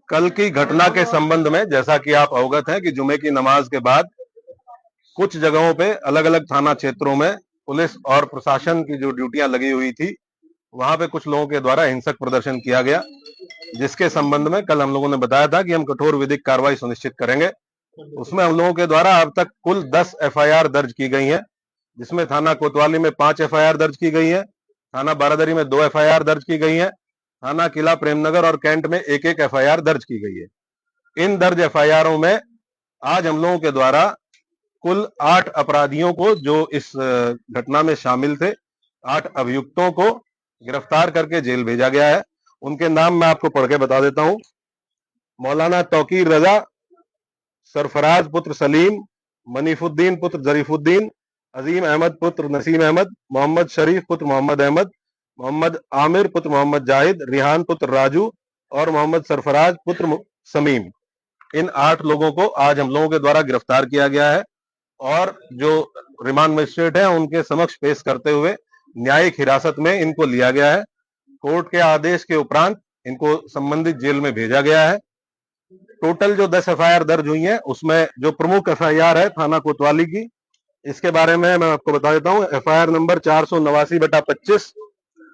कल की घटना के संबंध में जैसा कि आप अवगत हैं कि जुमे की नमाज के बाद कुछ जगहों पे अलग अलग थाना क्षेत्रों में पुलिस और प्रशासन की जो ड्यूटियां लगी हुई थी, वहां पे कुछ लोगों के द्वारा हिंसक प्रदर्शन किया गया, जिसके संबंध में कल हम लोगों ने बताया था कि हम कठोर विधिक कार्रवाई सुनिश्चित करेंगे। उसमें हम लोगों के द्वारा अब तक कुल 10 एफआईआर दर्ज की गई हैं, जिसमें थाना कोतवाली में 5 एफआईआर दर्ज की गई है, थाना बारादरी में 2 एफआईआर दर्ज की गई है, थाना किला प्रेमनगर और कैंट में एक एक एफआईआर दर्ज की गई है। इन दर्ज एफआईआरों में आज हम लोगों के द्वारा कुल 8 अपराधियों को, जो इस घटना में शामिल थे, 8 अभियुक्तों को गिरफ्तार करके जेल भेजा गया है। उनके नाम मैं आपको पढ़ के बता देता हूं। मौलाना तौकीर रजा, सरफराज पुत्र सलीम, मनीफुद्दीन पुत्र जरीफुद्दीन, अजीम अहमद पुत्र नसीम अहमद, मोहम्मद शरीफ पुत्र मोहम्मद अहमद, मोहम्मद आमिर पुत्र मोहम्मद जाहिद, रिहान पुत्र राजू और मोहम्मद सरफराज पुत्र समीम। इन 8 लोगों को आज हम लोगों के द्वारा गिरफ्तार किया गया है और जो रिमांड मजिस्ट्रेट है उनके समक्ष पेश करते हुए न्यायिक हिरासत में इनको लिया गया है। कोर्ट के आदेश के उपरांत इनको संबंधित जेल में भेजा गया है। टोटल जो 10 एफआईआर दर्ज हुई है, उसमें जो प्रमुख एफआईआर है थाना कोतवाली की, इसके बारे में मैं आपको बता देता हूं। एफआईआर नंबर 489/25,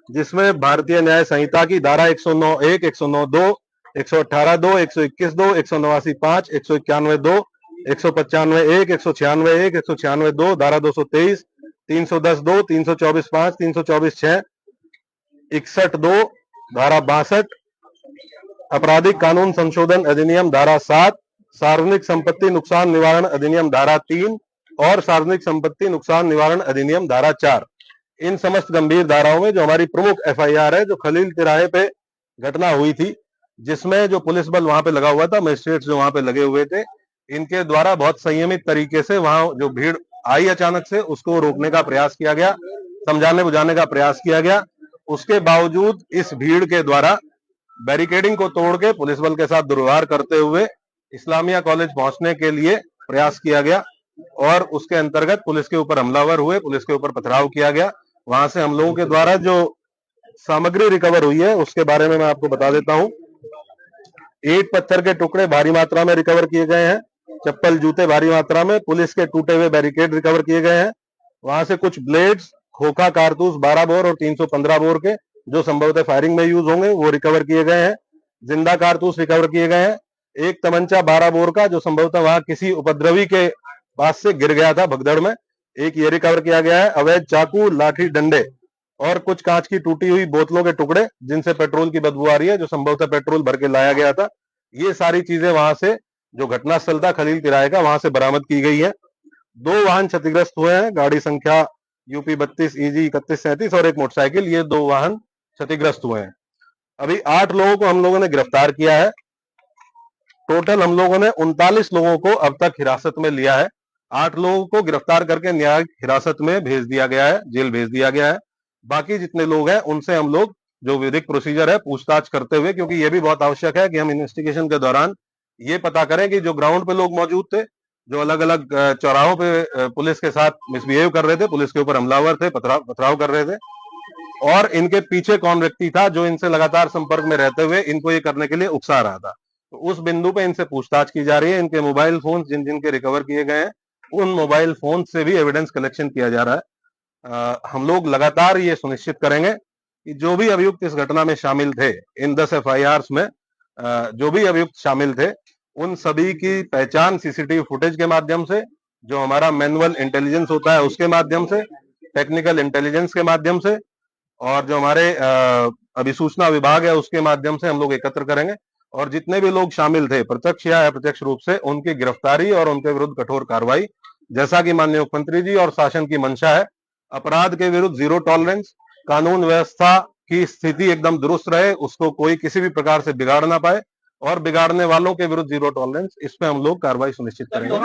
जिसमें भारतीय न्याय संहिता की धारा 109(1), 109(2), 118(2), 121(2), 189(5), 191(2), 195(1), 196(1), 196(2), धारा 223, 310(2), 324(5), 324(6), 61(2), धारा 62, आपराधिक कानून संशोधन अधिनियम धारा 7, सार्वजनिक संपत्ति नुकसान निवारण अधिनियम धारा 3 और सार्वजनिक संपत्ति नुकसान निवारण अधिनियम धारा 4। इन समस्त गंभीर धाराओं में जो हमारी प्रमुख एफआईआर है, जो खलील तिराहे पे घटना हुई थी, जिसमें जो पुलिस बल वहां पे लगा हुआ था, मजिस्ट्रेट जो वहां पे लगे हुए थे, इनके द्वारा बहुत संयमित तरीके से वहां जो भीड़ आई अचानक से, उसको रोकने का प्रयास किया गया, समझाने बुझाने का प्रयास किया गया। उसके बावजूद इस भीड़ के द्वारा बैरिकेडिंग को तोड़ के पुलिस बल के साथ दुर्व्यवहार करते हुए इस्लामिया कॉलेज पहुंचने के लिए प्रयास किया गया और उसके अंतर्गत पुलिस के ऊपर हमलावर हुए, पुलिस के ऊपर पथराव किया गया। वहां से हम लोगों के द्वारा जो सामग्री रिकवर हुई है उसके बारे में मैं आपको बता देता हूं। ईंट पत्थर के टुकड़े भारी मात्रा में रिकवर किए गए हैं, चप्पल जूते भारी मात्रा में, पुलिस के टूटे हुए बैरिकेड रिकवर किए गए हैं। वहां से कुछ ब्लेड्स, खोखा कारतूस 12 बोर और 315 बोर के, जो संभवतः फायरिंग में यूज होंगे, वो रिकवर किए गए हैं। जिंदा कारतूस रिकवर किए गए हैं। एक तमंचा 12 बोर का, जो संभवतः वहां किसी उपद्रवी के पास से गिर गया था भगदड़ में, एक ये रिकवर किया गया है। अवैध चाकू, लाठी डंडे और कुछ कांच की टूटी हुई बोतलों के टुकड़े, जिनसे पेट्रोल की बदबू आ रही है, जो संभवतः पेट्रोल भर के लाया गया था, ये सारी चीजें वहां से, जो घटनास्थल था खलील तिराहे का, वहां से बरामद की गई है। 2 वाहन क्षतिग्रस्त हुए हैं, गाड़ी संख्या यूपी 32 EG 3137 और एक मोटरसाइकिल, ये 2 वाहन क्षतिग्रस्त हुए हैं। अभी 8 लोगों को हम लोगों ने गिरफ्तार किया है। टोटल हम लोगों ने 39 लोगों को अब तक हिरासत में लिया है। 8 लोगों को गिरफ्तार करके न्यायिक हिरासत में भेज दिया गया है, जेल भेज दिया गया है। बाकी जितने लोग हैं उनसे हम लोग जो विधिक प्रोसीजर है पूछताछ करते हुए, क्योंकि ये भी बहुत आवश्यक है कि हम इन्वेस्टिगेशन के दौरान ये पता करें कि जो ग्राउंड पे लोग मौजूद थे, जो अलग अलग चौराहों पे पुलिस के साथ मिसबिहेव कर रहे थे, पुलिस के ऊपर हमलावर थे, पथराव कर रहे थे, और इनके पीछे कौन व्यक्ति था जो इनसे लगातार संपर्क में रहते हुए इनको ये करने के लिए उकसा रहा था। तो उस बिंदु पे इनसे पूछताछ की जा रही है। इनके मोबाइल फोन जिन जिनके रिकवर किए गए हैं, उन मोबाइल फोन से भी एविडेंस कलेक्शन किया जा रहा है। हम लोग लगातार ये सुनिश्चित करेंगे कि जो भी अभियुक्त इस घटना में शामिल थे, इन 10 एफआईआर में जो भी अभियुक्त शामिल थे, उन सभी की पहचान सीसीटीवी फुटेज के माध्यम से, जो हमारा मैनुअल इंटेलिजेंस होता है उसके माध्यम से, टेक्निकल इंटेलिजेंस के माध्यम से, और जो हमारे अभिसूचना विभाग है उसके माध्यम से हम लोग एकत्र करेंगे। और जितने भी लोग शामिल थे प्रत्यक्ष या अप्रत्यक्ष रूप से, उनकी गिरफ्तारी और उनके विरुद्ध कठोर कार्रवाई, जैसा कि माननीय मुख्यमंत्री जी और शासन की मंशा है। अपराध के विरुद्ध जीरो टॉलरेंस, कानून व्यवस्था की स्थिति एकदम दुरुस्त रहे, उसको कोई किसी भी प्रकार से बिगाड़ ना पाए, और बिगाड़ने वालों के विरुद्ध जीरो टॉलरेंस, इस पे हम लोग कार्रवाई सुनिश्चित करेंगे।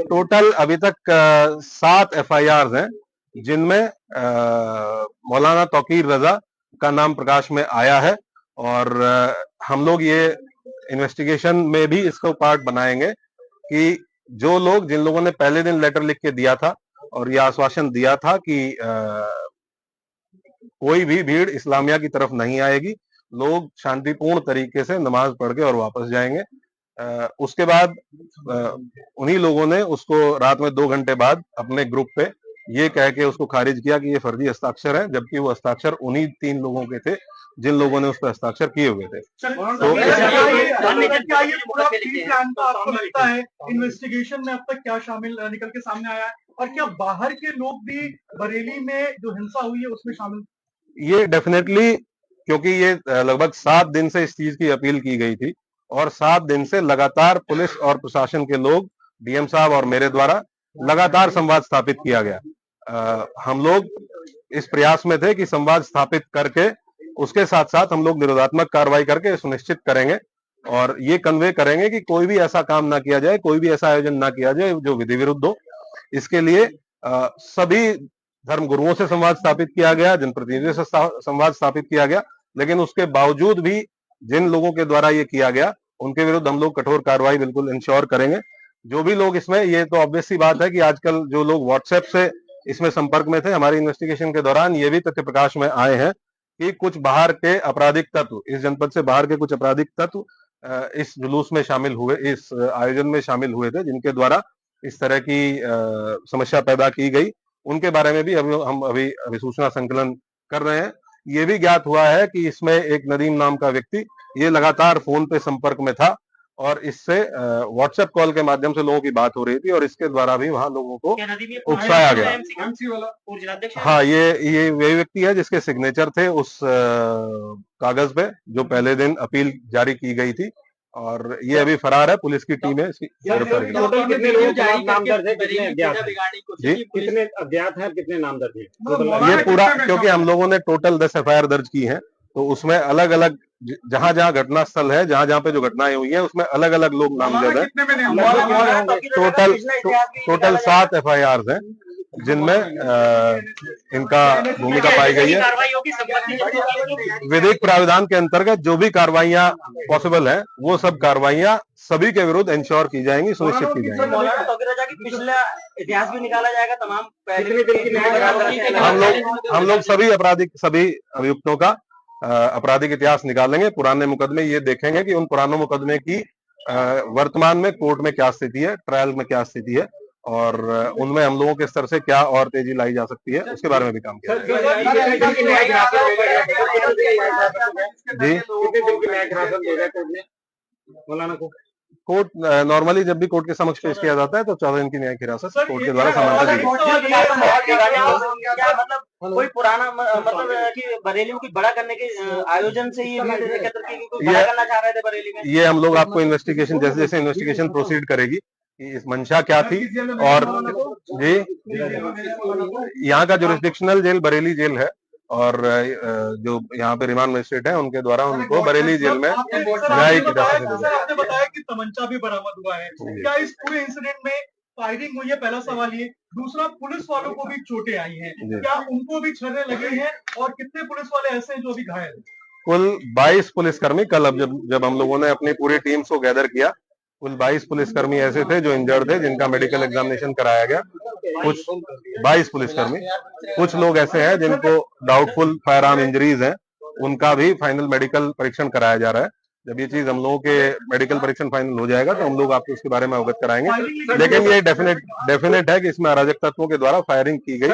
टोटल अभी तक 7 एफआईआर हैं, जिनमें मौलाना तौकीर रजा का नाम प्रकाश में आया है, और हम लोग ये इन्वेस्टिगेशन में भी इसको पार्ट बनाएंगे कि जो लोग, जिन लोगों ने पहले दिन लेटर लिख के दिया था और यह आश्वासन दिया था कि कोई भी भीड़ इस्लामिया की तरफ नहीं आएगी, लोग शांतिपूर्ण तरीके से नमाज पढ़ के और वापस जाएंगे। उसके बाद उन्हीं लोगों ने उसको रात में 2 घंटे बाद अपने ग्रुप पे ये कह के उसको खारिज किया कि ये फर्जी हस्ताक्षर है, जबकि वो हस्ताक्षर उन्हीं 3 लोगों के थे जिन लोगों ने उस पर हस्ताक्षर किए हुए थे। तो क्या ये पूरा प्री प्लान था? आपको लगता है इन्वेस्टिगेशन में अब तक क्या शामिल निकल के सामने आया है, और क्या बाहर के लोग भी बरेली में जो हिंसा हुई है उसमें शामिल? ये डेफिनेटली, क्योंकि ये लगभग 7 दिन से इस चीज की अपील की गई थी और 7 दिन से लगातार पुलिस और प्रशासन के लोग, डीएम साहब और मेरे द्वारा लगातार संवाद स्थापित किया गया। हम लोग इस प्रयास में थे कि संवाद स्थापित करके उसके साथ साथ हम लोग निरोधात्मक कार्रवाई करके सुनिश्चित करेंगे और ये कन्वे करेंगे कि कोई भी ऐसा काम ना किया जाए, कोई भी ऐसा आयोजन ना किया जाए जो विधि विरुद्ध हो। इसके लिए सभी धर्म गुरुओं से संवाद स्थापित किया गया, जनप्रतिनिधियों से संवाद स्थापित किया गया, लेकिन उसके बावजूद भी जिन लोगों के द्वारा ये किया गया उनके विरुद्ध हम लोग कठोर कार्रवाई बिल्कुल इंश्योर करेंगे। जो भी लोग इसमें, ये तो ऑब्वियस सी बात है कि आजकल जो लोग व्हाट्सएप से इसमें संपर्क में थे, हमारी इन्वेस्टिगेशन के दौरान ये भी तथ्य प्रकाश में आए हैं कि कुछ बाहर के आपराधिक तत्व, इस जनपद से बाहर के कुछ आपराधिक तत्व इस जुलूस में शामिल हुए, इस आयोजन में शामिल हुए थे, जिनके द्वारा इस तरह की समस्या पैदा की गई। उनके बारे में भी हम अभी अभिसूचना संकलन कर रहे हैं। ये भी ज्ञात हुआ है कि इसमें एक नदीम नाम का व्यक्ति ये लगातार फोन पे संपर्क में था और इससे व्हाट्सएप कॉल के माध्यम से लोगों की बात हो रही थी और इसके द्वारा भी वहां लोगों को उकसाया गया। हाँ, ये वही व्यक्ति है जिसके सिग्नेचर थे उस कागज पे जो पहले दिन अपील जारी की गई थी और ये अभी फरार है। पुलिस की टीम है इसकी टोटल कितने लोगों के नाम दर्ज है, कितने अज्ञात जी, कितने अज्ञात है, कितने नाम दर्ज है? ये पूरा, क्योंकि हम लोगों ने टोटल 10 एफआईआर दर्ज की हैं, तो उसमें अलग अलग जहां जहां घटना स्थल है, जहां जहां पे जो घटनाएं हुई हैं, उसमें अलग अलग लोग नामजद है। टोटल 7 एफआईआर हैं जिनमें इनका भूमिका पाई गई है। विधिक प्राविधान के अंतर्गत जो भी कार्रवाइयां पॉसिबल है वो सब कार्रवाइयां सभी के विरुद्ध इंश्योर की जाएंगी, सुनिश्चित की जाएंगी। पिछला इतिहास भी निकाला जाएगा तमाम हम लोग सभी अभियुक्तों का आपराधिक इतिहास निकालेंगे, पुराने मुकदमे ये देखेंगे कि उन पुराने मुकदमे की वर्तमान में कोर्ट में क्या स्थिति है, ट्रायल में क्या स्थिति है और उनमें हम लोगों के स्तर से क्या और तेजी लाई जा सकती है, उसके बारे में भी काम किया जी। कोर्ट नॉर्मली जब भी कोर्ट के समक्ष पेश किया जाता है तो 14 दिन की न्यायिक हिरासत कोर्ट के द्वारा समानता दी मतलब कोई पुराना मतलब कि बरेली में कुछ बड़ा करने के आयोजन से ही बड़ा करना चाह रहे थे बरेली में। ये हम लोग आपको इन्वेस्टिगेशन, जैसे जैसे इन्वेस्टिगेशन प्रोसीड करेगी कि इस मंशा क्या थी और जी, यहाँ का जुरिस्डिक्शनल जेल बरेली जेल है और जो यहाँ पे रिमांड मजिस्ट्रेट है उनके द्वारा उनको बरेली जेल में न्यायिक हिरासत में भेजा। आपने बताया कि तमंचा भी बरामद हुआ है, क्या इस पूरे इंसिडेंट में फायरिंग हुई है? पहला सवाल ये। दूसरा, पुलिस वालों को भी चोटें आई हैं, क्या उनको भी छर्रे लगे हैं और कितने पुलिस वाले ऐसे हैं जो अभी घायल हैं? कुल 22 पुलिसकर्मी, कल अब जब हम लोगों ने अपनी पूरी टीम को गैदर किया, कुल 22 पुलिसकर्मी ऐसे थे जो इंजर्ड थे, जिनका मेडिकल एग्जामिनेशन कराया गया। कुछ 22 पुलिसकर्मी, कुछ लोग ऐसे हैं जिनको डाउटफुल फायर आर्म इंजरीज हैं, उनका भी फाइनल मेडिकल परीक्षण कराया जा रहा है। जब ये चीज हम लोगों के मेडिकल परीक्षण फाइनल हो जाएगा तो हम लोग आपको इसके बारे में अवगत कराएंगे, लेकिन ये डेफिनेट है कि इसमें अराजक तत्वों के द्वारा फायरिंग की गई।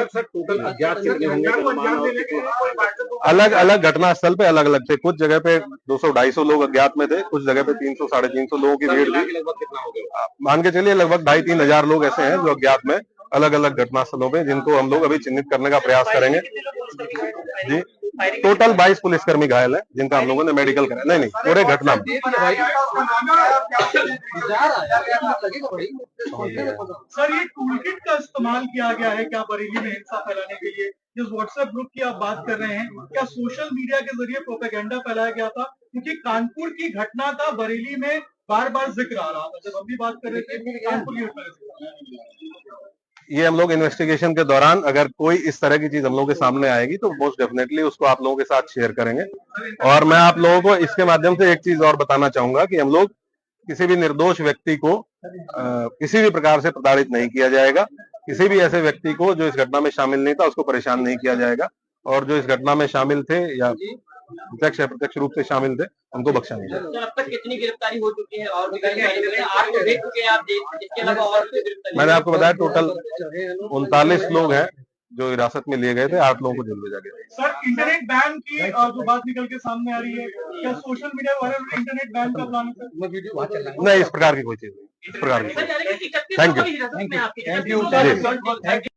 अलग अलग घटना स्थल पे अलग अलग थे, कुछ जगह पे 200-250 लोग अज्ञात में थे, कुछ जगह पे 300-350 लोगों की भीड़ थी। मान के चलिए लगभग 2,500-3 हजार लोग ऐसे हैं जो अज्ञात में अलग अलग घटना स्थलों पे, जिनको हम लोग अभी चिन्हित करने का प्रयास करेंगे जी। टोटल 22 पुलिसकर्मी घायल है जिनका हम लोगों ने मेडिकल कराया। नहीं, पूरे घटना में। सर, ये टूलकिट का इस्तेमाल किया गया है क्या बरेली में हिंसा फैलाने के लिए? जिस व्हाट्सएप ग्रुप की आप बात कर रहे हैं, क्या सोशल मीडिया के जरिए प्रोपेगेंडा फैलाया गया था? क्योंकि कानपुर की घटना का बरेली में बार बार जिक्र आ रहा था, जब हम भी बात कर रहे थे कानपुर की घटना। ये हम लोग इन्वेस्टिगेशन के दौरान अगर कोई इस तरह की चीज हम लोगों के सामने आएगी तो मोस्ट डेफिनेटली उसको आप लोगों के साथ शेयर करेंगे। और मैं आप लोगों को इसके माध्यम से एक चीज और बताना चाहूंगा कि हम लोग किसी भी निर्दोष व्यक्ति को किसी भी प्रकार से प्रताड़ित नहीं किया जाएगा। किसी भी ऐसे व्यक्ति को जो इस घटना में शामिल नहीं था उसको परेशान नहीं किया जाएगा, और जो इस घटना में शामिल थे या प्रत्यक्ष या प्रत्यक्ष रूप से शामिल थे उनको बख्शा नहीं जाएगा। सर, अब तक कितनी गिरफ्तारी हो चुकी है और 8 को देख चुके हैं आप, इसके अलावा और गिरफ्तारी? मैंने आपको बताया टोटल 39 लोग हैं जो हिरासत में लिए गए थे, 8 लोगों को जेल भेजा गया। सर, इंटरनेट बैन की जो बात निकल के सामने आ रही है, क्या सोशल मीडिया वाले इंटरनेट बैन का प्लान है? नहीं, इस प्रकार की कोई चीज नहीं, इस प्रकार की। Thank you.